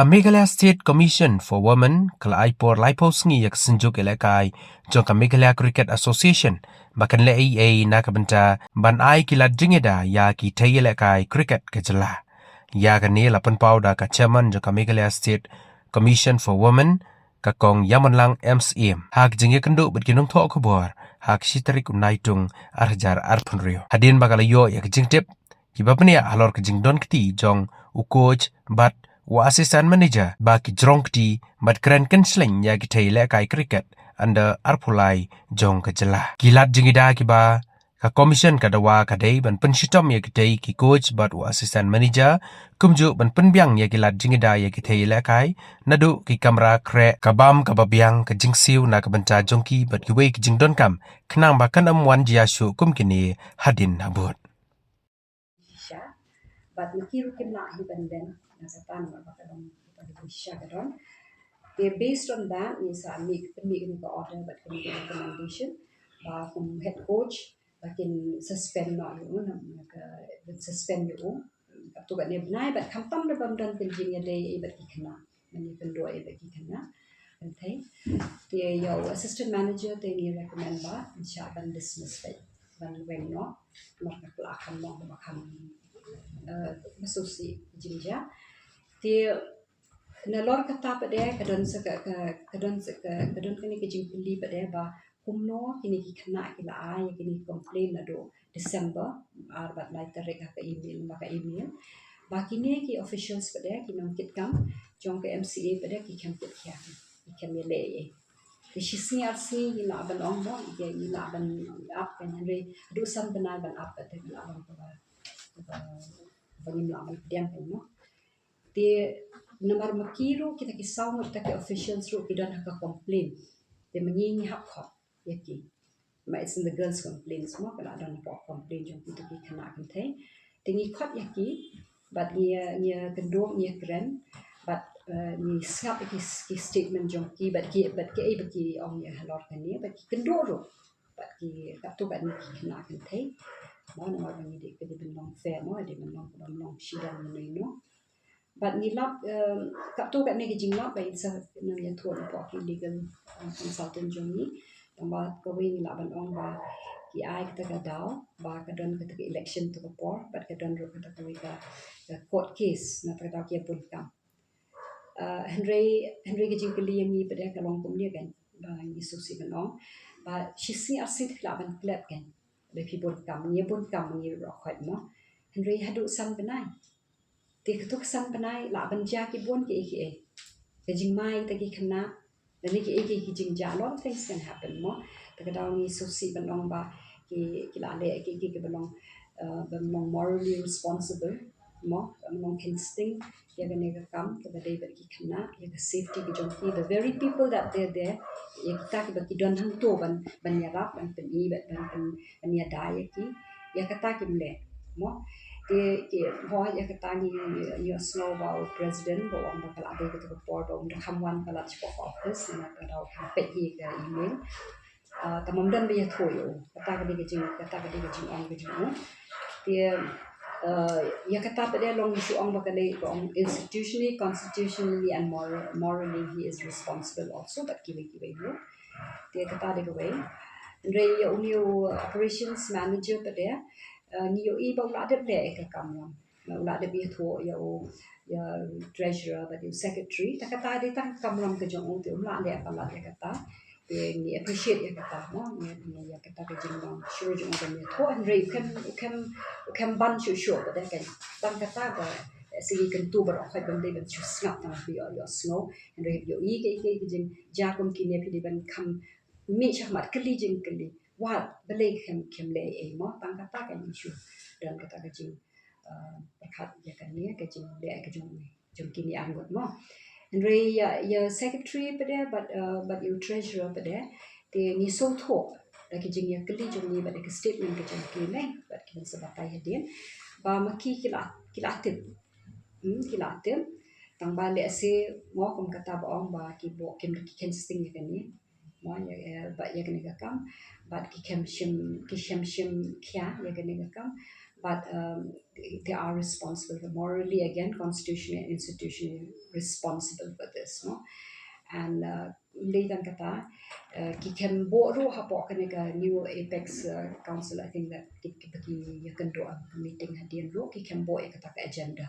Meghalaya State Commission for Women kala ipor laipos ngi yak senjuk ialehkai jongka Meghalaya Cricket Association bakan le AA nakabenta ban ai kilat jingeda ya ki thei ialehkai cricket kejela ya kani lapan pauda ka chairman jongka Meghalaya State Commission for Women kakong yamanlang MSCM hak jinge kendo betkinong tho khobor hak sitarik unaitung arjar arpunrio hadin bagalayo yak jingtep kibapnia halor kejingdon kti jong Coach Asst Maneger ba ki jrongkti bat kynshleiñ ya ki thei ialehkai cricket under arpulai jong kejela kilat jingida ki ba ka commission ka dawa ka dei ban penshitom ya ki thei ki coach bat Asst Maneger kumju ban penbyang ya kilat jingida ya ki thei ialehkai nadu ki kamera kre kabam kababyang ka jingsiu na ka banta jongki bat ki wei ki jingdon kam knang ba kan amwan jiasu kumkini hadin habut but makiru kimna hibanden nasatan mabakadan shagaron. Based on that, is make the order but can make recommendation from head coach but can suspend not you suspend you to get nebnai but come from the bundle continue day but he cannot when you can do it but he cannot and your assistant manager they recommend that and shaban dismiss it when not marka akan mau makan associate jinja dia nalor kata pada kadon kini kejing pili pada ba kumno kini kena kila ai kini complain ado December arbat lai tarik ka email maka email ba kini ki officials pada ki nongkit kam jong ke MCA pada ki kam kit kya ki kam le ki shisni arsi ila ban ong mo ya ila ban up kan re do san banai ban up pada ila ban bagi melawan pedian no dia nomor makiru kita kisau kita ke officials ru kita nak complain dia mengingi hak kok yaki but it's in the girls complain semua kalau ada nak complain jom kita kena kentai tingi kot yaki but ia kendong ia keren but ni skap ki statement jom ki but ki bagi ong ya halor kan ni but kendong ru but ki kat tu kan kena kentai mau nomor ni dia benong fair no dia benong shidan ni no but nilap kat tu kat ni jinglap by sa nang ya tu po legal consultant jong ni ba ko wi nilap ban ong ba ki ai kita ka daw ba ka don kita election to por but ka don ro kita ka court case na ta daw ki pun kam Henry ke jing kali yang ni pada ka long kum ni kan ba ni susi ban ong ba she see asit klap ban klap kan le pi pun kam ni ro khot mo Henry hadu san benai ti ketuk san benai la banja ki bon ki ke jing mai ta ki kena dan ni ki jing ja lot of things can happen mo ta ka daw ni susi ban ong ba ki la le ki belong belong morally responsible mo belong instinct ya ga ne ga kam ke ba dei ba ki kena ya ga safety ki jong ki the very people that they're there ya kita ki ba ki don hang to ban ya rap ban pen ban ya dai ki ya kata ki mle mo ki ho ya kata ni you snow about president bo ang ba kala de ko por bo unda kamwan kala chpo office na ka daw ka pe hi ka email tamam dan be thoyo kata ka de jing ang ke jing dia ya kata pada long issue ong bakale ong institutionally constitutionally and morally he is responsible also but kiwi no dia kata de way andre ya unio operations manager pada ni yo I ba la de le ka kam na la de bi tho ya treasurer but you secretary ta kata de ta kam ram ke jong te la le ka la de kata ni appreciate ya kata no ni ya kata ke jing long sure jong ga ni tho andre can ban sure but then kan ban kata ba sige kan tu ber khoi ban de ban chu snap na bi yo snow andre yo I ke jing ja kom ki ne pi ban kam mi chahmat kali jing kali wat beli kem le mo tang kata kan isu dan kata ke jing berkat ya kan ni ke jing le ke jong kini anggot mo andre ya secretary pada but you treasurer pada te ni so tho da ke jing ya kali jong ni pada ke statement ke jong ki ne but kin sebatai hadin ba maki kilatem tang ba le se mo kom kata ba ong ba ki bo ken sting ya kan ni mo ya ba ya kan ga kam but ki shem kya ya kan ga kam but they are responsible for morally, again, constitutionally and institutionally responsible for this, no? And Leitan kata ki kem boro hapoh kanega new apex council, I think that ki bagi ya kendo meeting hadian ro ki kem bo kata agenda.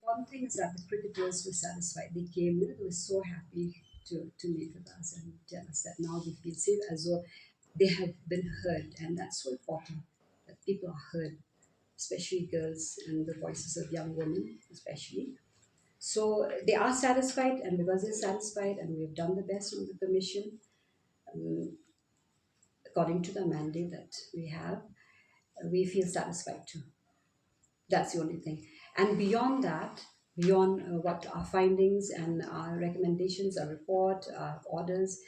One thing is that the cricketers were satisfied. They came, they were so happy to meet with us and tell us that now we feel safe, as though they have been heard, and that's so important, that people are heard, especially girls and the voices of young women, especially. So they are satisfied, and because they're satisfied, and we've done the best on the commission, according to the mandate that we have, we feel satisfied too. That's the only thing. And beyond that, beyond what our findings and our recommendations, our report, our orders,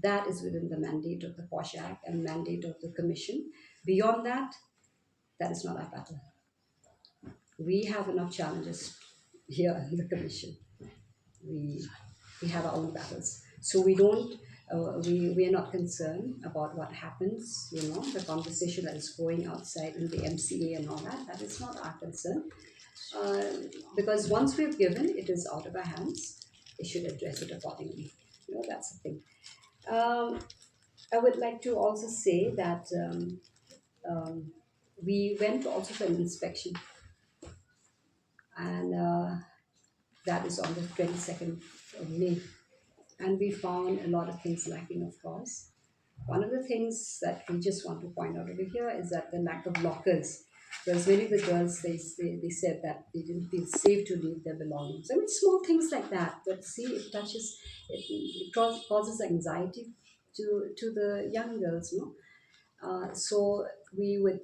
that is within the mandate of the POSH Act and mandate of the Commission. Beyond that, that is not our battle. We have enough challenges here in the Commission. We have our own battles. So we don't, we are not concerned about what happens, the conversation that is going outside in the MCA and all that. That is not our concern. Because once we've given, it is out of our hands. They should address it accordingly. That's the thing. I would like to also say that we went also for an inspection, and that is on the 22nd of May. And we found a lot of things lacking, of course. One of the things that we just want to point out over here is that the lack of lockers. Because many of the girls, they said that they didn't feel safe to leave their belongings. I mean, small things like that. But see, it causes anxiety to the young girls, so we would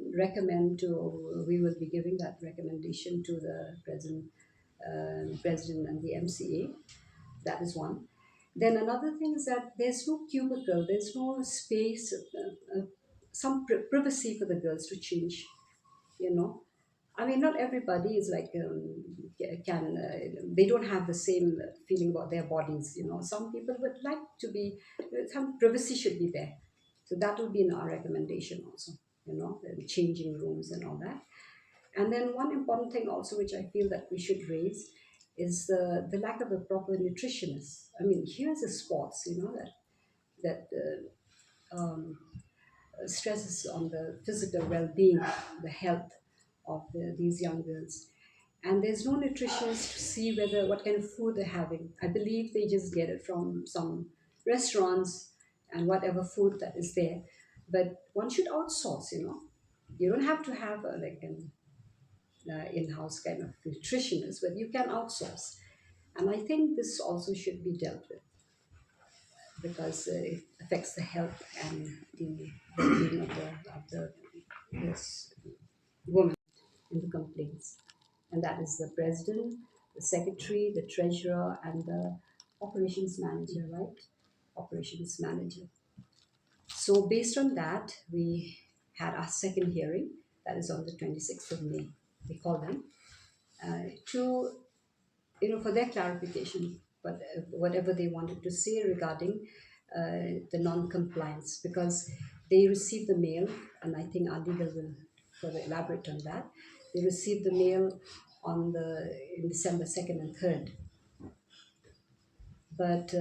we will be giving that recommendation to the president and the MCA. That is one. Then another thing is that there's no cubicle, there's no space, some privacy for the girls to change, I mean, not everybody is like, they don't have the same feeling about their bodies, Some people would like to be, some privacy should be there. So that will be in our recommendation also, the changing rooms and all that. And then one important thing also, which I feel that we should raise, is the lack of a proper nutritionist. I mean, here's a sports, that stresses on the physical well-being, the health of these young girls. And there's no nutritionist to see what kind of food they're having. I believe they just get it from some restaurants and whatever food that is there. But one should outsource, You don't have to have an in-house kind of nutritionist, but you can outsource. And I think this also should be dealt with, because it affects the health and the well-being of this woman in the complaints. And that is the president, the secretary, the treasurer, and the operations manager, right? Operations manager. So based on that, we had our second hearing, that is on the 26th of May. We call them to, for their clarification, but whatever they wanted to say regarding the non-compliance, because they received the mail, and I think our legal will further elaborate on that. They received the mail in December 2nd and 3rd, but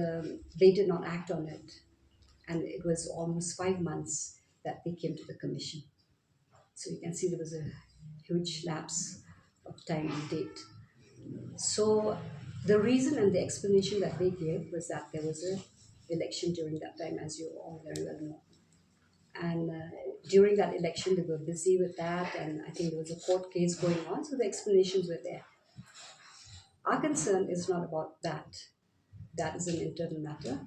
they did not act on it, and it was almost 5 months that they came to the commission. So you can see there was a huge lapse of time and date. So the reason and the explanation that they gave was that there was an election during that time, as you all very well know. And during that election, they were busy with that, and I think there was a court case going on, so the explanations were there. Our concern is not about that. That is an internal matter.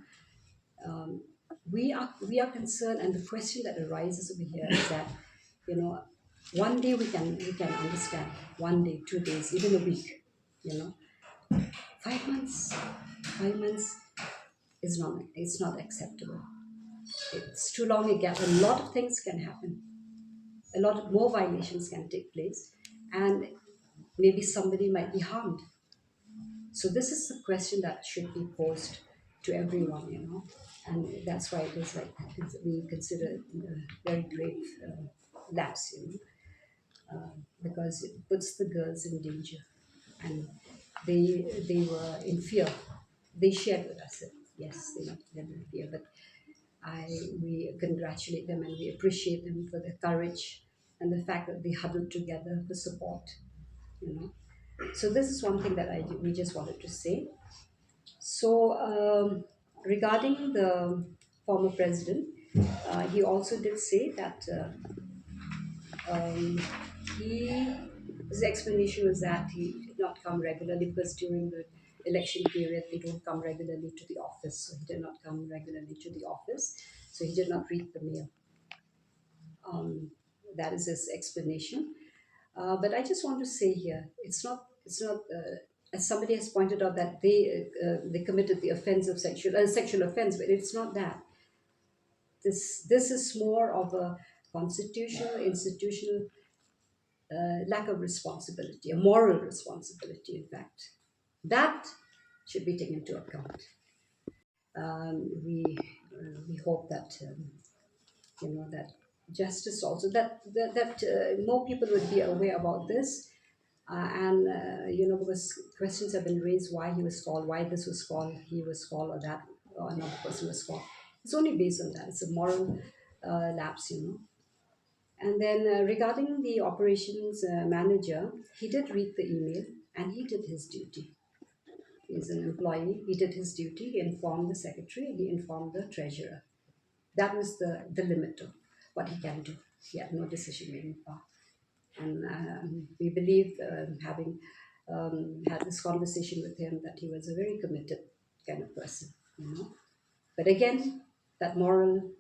We are concerned, and the question that arises over here is that, one day we can understand, 1 day, 2 days, even a week, 5 months is not acceptable. It's too long a gap. A lot of things can happen. A lot of more violations can take place, and maybe somebody might be harmed. So this is the question that should be posed to everyone, and that's why it is like we consider it a very grave lapse, because it puts the girls in danger, and they were in fear. They shared with us that yes, they're in fear, but we congratulate them and we appreciate them for their courage and the fact that they huddled together for support. You know, so this is one thing that we just wanted to say. So regarding the former president, he also did say that um, his explanation was that he did not come regularly because during the election period they don't come regularly to the office. So he did not come regularly to the office. So he did not read the mail. That is his explanation. But I just want to say here, it's not. As somebody has pointed out that they committed the offense of sexual offense, but it's not that. This is more of a constitutional, institutional lack of responsibility, a moral responsibility, in fact. That should be taken into account. We hope that that justice also that more people would be aware about this, and because questions have been raised why he was called, why this was called, he was called, or that or another person was called. It's only based on that. It's a moral lapse. And then regarding the operations manager, he did read the email and he did his duty. He's an employee. He did his duty. He informed the secretary. He informed the treasurer. That was the limit of what he can do. He had no decision-making power. And we believe, having had this conversation with him, that he was a very committed kind of person. But again, that moral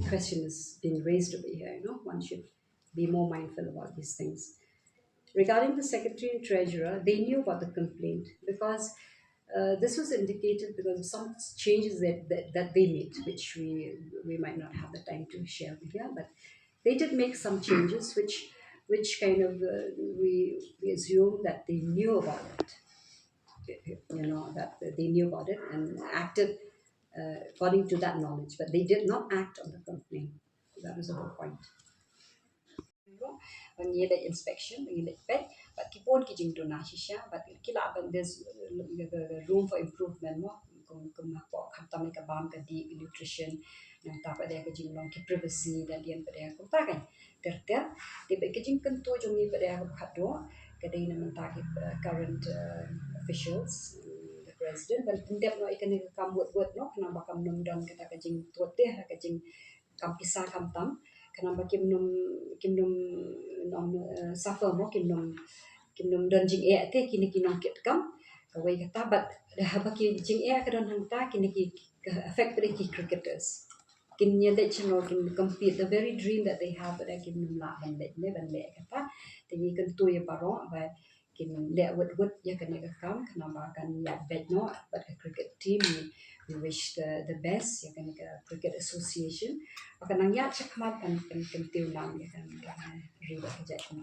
question is being raised over here. One should be more mindful about these things. Regarding the secretary and treasurer, they knew about the complaint because this was indicated because of some changes that they made, which we might not have the time to share over here, but they did make some changes which kind of we assume that they knew about it. That they knew about it and acted according to that knowledge, but they did not act on the complaint. That was the whole point. When you the inspection, when you the pet, but keep on kitchen to Nashisha, but there's room for improvement. Kung hapoh kami kabam di nutrition yang tak pada kerja long ke privacy dan dia pada aku tak kan terter dia kerja kentu jumi pada aku hado kadai naman tak current officials, the president but tindap no ikan kam buat no kenapa kam nundang kata kerja tuat deh kerja kam pisah kam tam kenapa kim num suffer mo kim num donjing te kini kinong kit kam kawai kata but baki jing kadon hang ta kini ki affect pada ki cricketers kin yelek channel kin compete the very dream that they have pada kin num la ban le kata tingi kan tu ya baro ba kin le wet ya kan ya kam kenapa kan ya bet no but a cricket team we wish the best ya kan cricket association akan nang ya cakmat kan tiu nam ya kan riba kerja kan